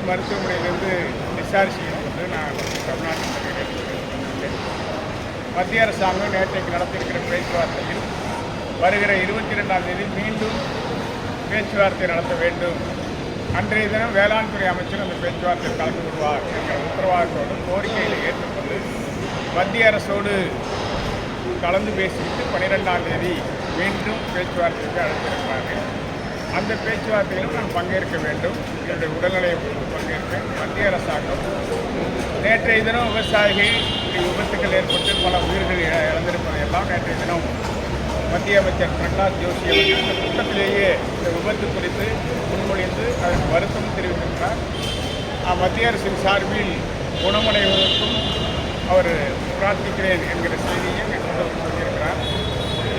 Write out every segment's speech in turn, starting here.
மருத்துவமனையிலிருந்து டிஸ்சார்ஜ் செய்யப்பட்டு நான் தமிழ்நாட்டில் மத்திய அரசாங்கம் நேற்றைக்கு நடத்தியிருக்கிற பேச்சுவார்த்தையில் வருகிற 22ஆம் தேதி மீண்டும் பேச்சுவார்த்தை நடத்த வேண்டும். அன்றைய தினம் வேளாண் துறை அமைச்சர் அந்த பேச்சுவார்த்தையில் கலந்து கொள்வார் என்கிற உத்தரவாதத்தோடு கோரிக்கைகளை ஏற்றுக்கொண்டு மத்திய அரசோடு கலந்து பேசிவிட்டு 12ஆம் தேதி மீண்டும் பேச்சுவார்த்தைக்கு அழைத்திருக்கிறார்கள். அந்த பேச்சுவார்த்தையிலும் நான் பங்கேற்க வேண்டும். என்னுடைய உடல்நிலையை பொறுத்து பங்கேற்பேன். மத்திய அரசாங்கம் நேற்றைய தினம் விவசாயிகள் விபத்துக்கள் ஏற்பட்டு பல உயிர்கள் இழந்திருப்பதையெல்லாம் நேற்றைய தினம் மத்திய அமைச்சர் பிரகலாத் ஜோஷி அவர்கள் இந்த கூட்டத்திலேயே இந்த விபத்து குறித்து முன்மொழிந்து அதற்கு வருத்தம் தெரிவித்திருக்கிறார். மத்திய அரசின் சார்பில் குணமடைவதற்கும் அவர் பிரார்த்திக்கிறேன் என்கிற செய்தியை சொல்லியிருக்கிறார்.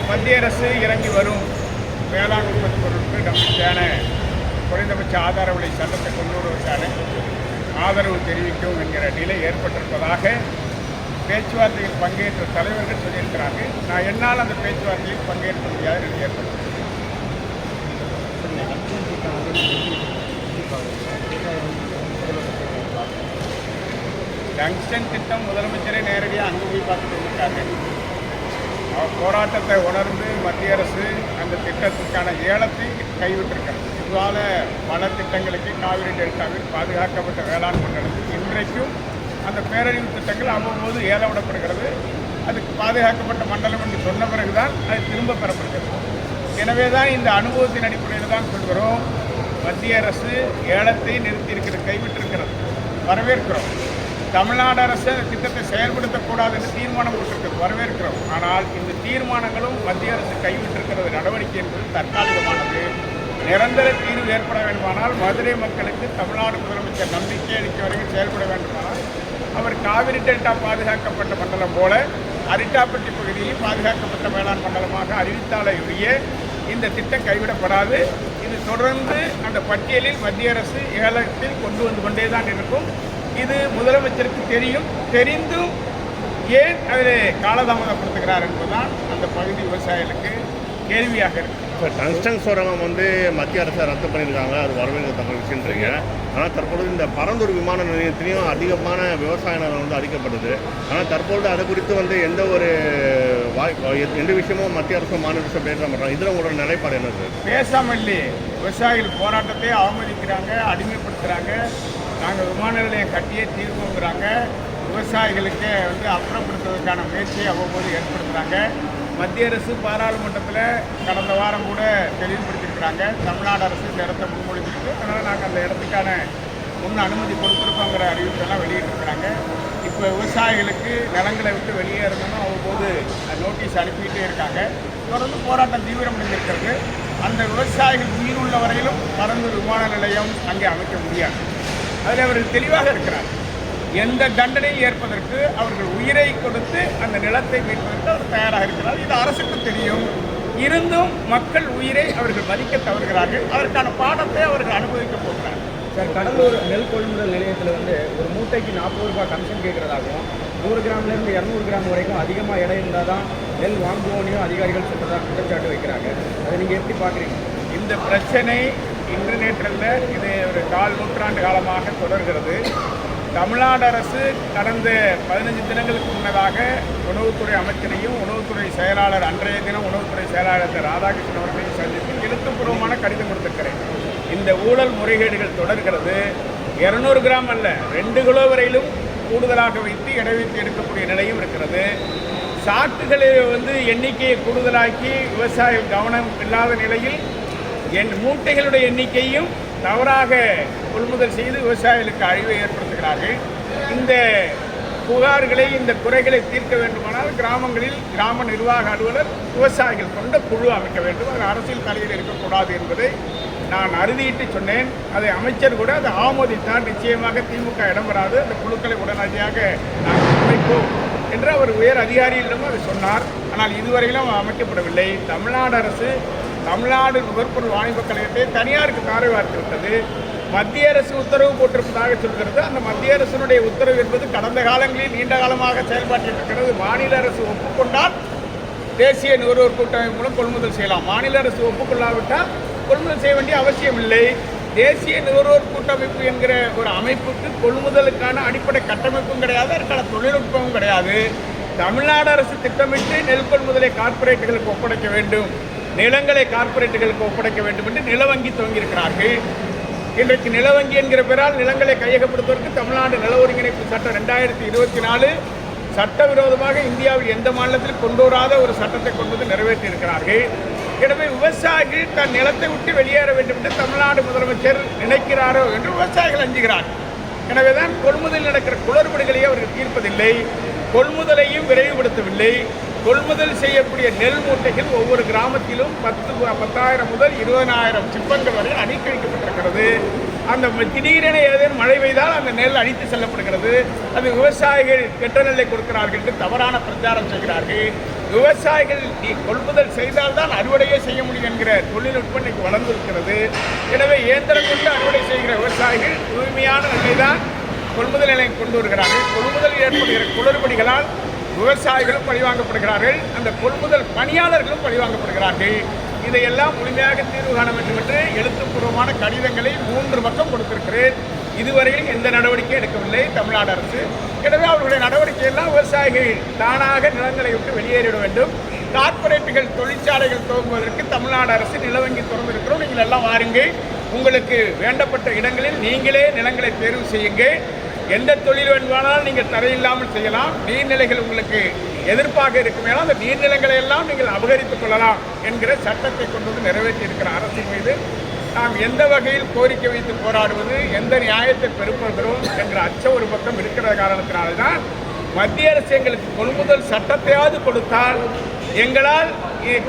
மத்திய அரசு இறங்கி வரும் வேளாண் உற்பத்தி பொருட்களுக்கு நம்பிக்கையான குறைந்தபட்ச ஆதார விலை சட்டத்தை கொண்டு வருவதற்கான ஆதரவு தெரிவிக்கும் என்கிற நிலை ஏற்பட்டிருப்பதாக பேச்சுவார்த்தையில் பங்கேற்ற தலைவர்கள் சொல்லியிருக்கிறார்கள். நான் என்னால் அந்த பேச்சுவார்த்தையில் பங்கேற்க முடியாத நிலை ஏற்பட்டது. டங்ஸ்டன் திட்டம் முதலமைச்சரே நேரடியாக அங்கே போய் பார்த்துட்டு வந்திருக்காங்க. போராட்டத்தை உணர்ந்து மத்திய அரசு அந்த திட்டத்துக்கான ஏலத்தை கைவிட்டிருக்கிறது. இதுவால் பல திட்டங்களுக்கு காவிரி டெல்டாவில் பாதுகாக்கப்பட்ட வேளாண் மண்டலத்தில் இன்றைக்கும் அந்த பேரழிவு திட்டங்கள் அவ்வப்போது ஏலம் விடப்படுகிறது. அதுக்கு பாதுகாக்கப்பட்ட மண்டலம் என்று சொன்ன பிறகுதான் அது திரும்ப பெறப்படுகிறது. எனவே தான் இந்த அனுபவத்தின் அடிப்படையில் தான் சொல்கிறோம், மத்திய அரசு ஏலத்தை நிறுத்தியிருக்கிறது, கைவிட்டிருக்கிறது. வரவேற்கிறோம். தமிழ்நாடு அரசு அந்த திட்டத்தை செயல்படுத்தக்கூடாது என்று தீர்மானம் போட்டிருக்கிறது, வரவேற்கிறோம். ஆனால் இந்த தீர்மானங்களும் மத்திய அரசு கைவிட்டிருக்கிறது நடவடிக்கை என்பது தற்காலிகமானது. நிரந்தர தீர்வு ஏற்பட வேண்டுமானால் மதுரை மக்களுக்கு தமிழ்நாடு முதலமைச்சர் நம்பிக்கை அளிக்க வரைக்கும் செயல்பட வேண்டுமானால் அவர் காவிரி டெல்டா பாதுகாக்கப்பட்ட மண்டலம் போல அரிட்டாப்பட்டி பகுதியில் பாதுகாக்கப்பட்ட வேளாண் மண்டலமாக அறிவித்தாலேயே இந்த திட்டம் கைவிடப்படாது. இது தொடர்ந்து அந்த பட்டியலில் மத்திய அரசு ஏலத்தில் கொண்டு வந்து கொண்டே தான் இருக்கும். இது முதலமைச்சருக்கு தெரிந்தும் ஏன் அதில் காலதாமதப்படுத்துகிறார் என்பதுதான் அந்த பகுதி விவசாயிகளுக்கு கேள்வியாக இருக்குது. இப்போ டங்ஸ்டன் சுரங்கம் மத்திய அரசை ரத்து பண்ணியிருக்காங்க, அது வரவேற்கத்தக்க விஷயன்றீங்க. ஆனால் தற்பொழுது இந்த பரந்தூர் விமான நிலையத்திலையும் அதிகமான விவசாய நிலம் அளிக்கப்படுது. ஆனால் தற்பொழுது அது குறித்து எந்த ஒரு எந்த விஷயமும் மத்திய அரசும் மாநில அரசும் பேச மாட்டாங்க. இதில் உங்களோட நிலைப்பாடு என்னது? பேசாமல் இல்லையே, விவசாயிகள் போராட்டத்தை அவமதிக்கிறாங்க, அடிமைப்படுத்துகிறாங்க. நாங்கள் விமான நிலையம் கட்டியே தீர்வுங்கிறாங்க. விவசாயிகளுக்கு அப்புறப்படுத்துவதற்கான முயற்சியை அவ்வப்போது ஏற்படுத்துகிறாங்க. மத்திய அரசு பாராளுமன்றத்தில் கடந்த வாரம் கூட தெளிவுபடுத்தியிருக்கிறாங்க. தமிழ்நாடு அரசு இந்த இடத்தை முன்மொழிஞ்சிருக்கு, அதனால் நாங்கள் அந்த இடத்துக்கான முன் அனுமதி கொடுத்துருக்கோங்கிற அறிவிப்பெல்லாம் வெளியிட்டிருக்கிறாங்க. இப்போ விவசாயிகளுக்கு நிலங்களை விட்டு வெளியேறணும்னு அவ்வப்போது நோட்டீஸ் அனுப்பிக்கிட்டே இருக்காங்க. தொடர்ந்து போராட்டம் தீவிரமடைந்திருக்கிறது. அந்த விவசாயிகள் உயிர் உள்ள வரையிலும் பரந்தூர் விமான நிலையம் அங்கே அமைக்க முடியாது. அதில் அவர்கள் தெளிவாக இருக்கிறார். எந்த தண்டனையும் ஏற்பதற்கு அவர்கள் உயிரை கொடுத்து அந்த நிலத்தை மீட்பதற்கு அவர் தயாராக இருக்கிறார். இது அரசுக்கு தெரியும். இருந்தும் மக்கள் உயிரை அவர்கள் மதிக்க தவறுகிறார்கள். அதற்கான பாடத்தை அவர்கள் அனுபவிக்க போகிறார்கள். சார், கடலூர் நெல் கொள்முதல் நிலையத்தில் ஒரு மூட்டைக்கு 40 ரூபாய் கமிஷன் கேட்குறதாகவும் 100 கிராம்லேருந்து 200 கிராம் வரைக்கும் அதிகமாக இடம் இருந்தால் தான் நெல் வாங்குவோனையும் அதிகாரிகள் சொல்கிறதா குற்றச்சாட்டு வைக்கிறாங்க. அதை நீங்கள் எப்படி பார்க்குறீங்க? இந்த பிரச்சனை இன்று நேற்றல்ல, இது ஒரு 4 நூற்றாண்டு காலமாக தொடர்கிறது. தமிழ்நாடு அரசு கடந்த 15 தினங்களுக்கு முன்னதாக உணவுத்துறை அமைச்சரையும் உணவுத்துறை செயலாளர் அன்றைய தினம் உணவுத்துறை செயலாளர் ராதாகிருஷ்ணன் அவர்களையும் சந்தித்து எழுத்துப்பூர்வமான கடிதம் கொடுத்திருக்கிறேன். இந்த ஊழல் முறைகேடுகள் தொடர்கிறது. 200 கிராம் அல்ல, 2 கிலோ வரையிலும் கூடுதலாக வைத்து எடை வைத்து எடுக்கக்கூடிய நிலையும் இருக்கிறது. சாக்குகளை எண்ணிக்கையை கூடுதலாக்கி விவசாயிகள் கவனம் இல்லாத நிலையில் மூட்டைகளுடைய எண்ணிக்கையும் தவறாக கொள்முதல் செய்து விவசாயிகளுக்கு அழிவை ஏற்படுத்துகிறார்கள். இந்த புகார்களை, இந்த குறைகளை தீர்க்க வேண்டுமானால் கிராமங்களில் கிராம நிர்வாக அலுவலர் விவசாயிகள் கொண்ட குழு அமைக்க வேண்டும். அது அரசியல் தலையில் இருக்கக்கூடாது என்பதை நான் அறுதியிட்டு சொன்னேன். அதை அமைச்சர் கூட அதை ஆமோதித்தார். நிச்சயமாக திமுக இடம் வராது, அந்த குழுக்களை உடனடியாக நாங்கள் அமைப்போம் என்று அவர் உயர் அதிகாரிகளிடம் அதை சொன்னார். ஆனால் இதுவரையிலும் அமைக்கப்படவில்லை. தமிழ்நாடு அரசு தமிழ்நாடு நுகர்பொருள் வாணிபக் கழகத்தை தனியாருக்கு தாரை வார்த்து விட்டது. மத்திய அரசு உத்தரவு போட்டிருப்பதாக சொல்கிறது. அந்த மத்திய அரசினுடைய உத்தரவு என்பது கடந்த காலங்களில் நீண்ட காலமாக செயல்பாட்டில் இருக்கிறது. மாநில அரசு ஒப்புக்கொண்டால் தேசிய நுகர்வோர் கூட்டமைப்பு மூலம் கொள்முதல் செய்யலாம். மாநில அரசு ஒப்புக்கொள்ளாவிட்டால் கொள்முதல் செய்ய வேண்டிய அவசியம் இல்லை. தேசிய நுகர்வோர் கூட்டமைப்பு என்கிற ஒரு அமைப்புக்கு கொள்முதலுக்கான அடிப்படை கட்டமைப்பும் கிடையாது, அதற்கான தொழில்நுட்பமும் கிடையாது. தமிழ்நாடு அரசு திட்டமிட்டு நெல் கொள்முதலை கார்ப்பரேட்டுகளுக்கு ஒப்படைக்க வேண்டும், நிலங்களை கார்ப்பரேட்டுகளுக்கு ஒப்படைக்க வேண்டும் என்று நிலவங்கி துவங்கியிருக்கிறார்கள். இன்றைக்கு நிலவங்கி என்கிற பெயரால் நிலங்களை கையகப்படுத்துவதற்கு தமிழ்நாடு நில ஒருங்கிணைப்பு சட்டம் 2024 சட்டவிரோதமாக இந்தியாவில் எந்த மாநிலத்திலும் கொண்டு வராத ஒரு சட்டத்தை கொண்டு வந்து நிறைவேற்றியிருக்கிறார்கள். எனவே விவசாயிகள் தன் நிலத்தை விட்டு வெளியேற வேண்டும் என்று தமிழ்நாடு முதலமைச்சர் நினைக்கிறாரோ என்று விவசாயிகள் அஞ்சுகிறார். எனவேதான் கொள்முதல் நடக்கிற குளறுபடிகளை அவர்கள் தீர்ப்பதில்லை, கொள்முதலையும் விரைவுபடுத்தவில்லை. கொள்முதல் செய்யக்கூடிய நெல் மூட்டைகள் ஒவ்வொரு கிராமத்திலும் 10,000 முதல் 20,000 சிப்பங்கள் வரை அடிக்கி வைக்கப்பட்டிருக்கிறது. அந்த திடீரென ஏதேனும் மழை பெய்தால் அந்த நெல் அடித்து செல்லப்படுகிறது. அது விவசாயிகள் கெட்ட நெல்லை கொடுக்கிறார்கள் என்று தவறான பிரச்சாரம் செய்கிறார்கள். விவசாயிகள் கொள்முதல் செய்தால்தான் அறுவடையே செய்ய முடியும் என்கிற தொழில்நுட்பம் இன்னைக்கு வளர்ந்திருக்கிறது. எனவே இயந்திரம் கொண்டு அறுவடை செய்கிற விவசாயிகள் தூய்மையான நெல்லை தான் கொள்முதல் நிலையம் கொண்டு வருகிறார்கள். கொள்முதல் ஏற்படுகிற குளறுபடிகளால் விவசாயிகளும் பழிவாங்கப்படுகிறார்கள், அந்த கொள்முதல் பணியாளர்களும் பழிவாங்கப்படுகிறார்கள். இதையெல்லாம் முழுமையாக தீர்வு காண வேண்டும் என்று எழுத்துப்பூர்வமான கடிதங்களை 3 பக்கம் கொடுத்திருக்கிறேன். இதுவரையில் எந்த நடவடிக்கையும் எடுக்கவில்லை தமிழ்நாடு அரசு. எனவே அவர்களுடைய நடவடிக்கையெல்லாம் விவசாயிகள் தானாக நிலங்களை விட்டு வெளியேறிட வேண்டும். கார்ப்பரேட்டுகள் தொழிற்சாலைகள் துவங்குவதற்கு தமிழ்நாடு அரசு நிலவங்கி திறந்திருக்கிறோம், நீங்கள் எல்லாம் வாருங்கள், உங்களுக்கு வேண்டப்பட்ட இடங்களில் நீங்களே நிலங்களை தேர்வு செய்யுங்கள், எந்த தொழில் வேண்டுமானாலும் நீங்கள் தடையில்லாமல் செய்யலாம், நீர்நிலைகள் உங்களுக்கு எதிர்ப்பாக இருக்குமேனால் அந்த நீர்நிலைகளை எல்லாம் நீங்கள் அபகரித்துக் கொள்ளலாம் என்கிற சட்டத்தை கொண்டு வந்து நிறைவேற்றி இருக்கிற அரசின் மீது நாம் எந்த வகையில் கோரிக்கை வைத்து போராடுவது, எந்த நியாயத்தை பெறுகிறோம் என்கிற அச்ச ஒரு பக்கம் இருக்கிற காரணத்தினால்தான் மத்திய அரசு எங்களுக்கு கொள்முதல் சட்டத்தையாவது கொடுத்தால் எங்களால்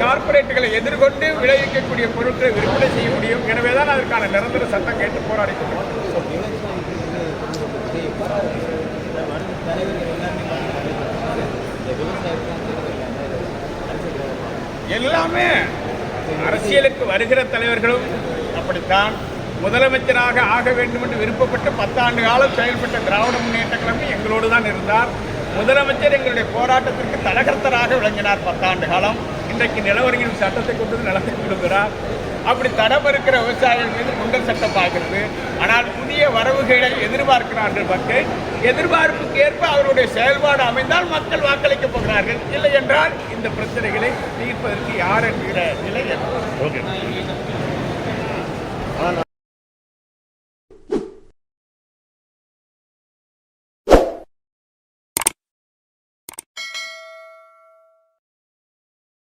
கார்ப்பரேட்டுகளை எதிர்கொண்டு விளைவிக்கக்கூடிய பொருட்களை விற்பனை செய்ய முடியும். எனவே தான் அதற்கான நிரந்தர சட்டம் கேட்டு போராடி கொண்டிருக்கிறோம். எல்லாமே அரசியலுக்கு வருகிற தலைவர்களும் அப்படித்தான். முதலமைச்சராக ஆக வேண்டும் என்று விருப்பப்பட்டு 10 ஆண்டு காலம் செயல்பட்ட திராவிட முன்னேற்ற கழகம் எங்களோடு தான் இருந்தார். முதலமைச்சர் எங்களுடைய போராட்டத்திற்கு தலகர்த்தராக விளங்கினார் 10 ஆண்டு காலம். இன்றைக்கு நில ஒருங்கிணைப்பு சட்டத்தை கொண்டு நிலத்தை கொடுக்கிறார். அப்படி தடம் இருக்கிற விவசாயிகள் மீது குண்டல் சட்டம் ஆகிறது. ஆனால் புதிய வரவுகளை எதிர்பார்க்கிறார்கள் மக்கள். எதிர்பார்ப்புக்கு ஏற்ப அவருடைய செயல்பாடு அமைந்தால் மக்கள் வாக்களிக்கப் போகிறார்கள். இல்லை என்றால் இந்த பிரச்சனைகளை தீர்ப்பதற்கு யார் என்கிற நிலை ஏற்படும். ஓகே.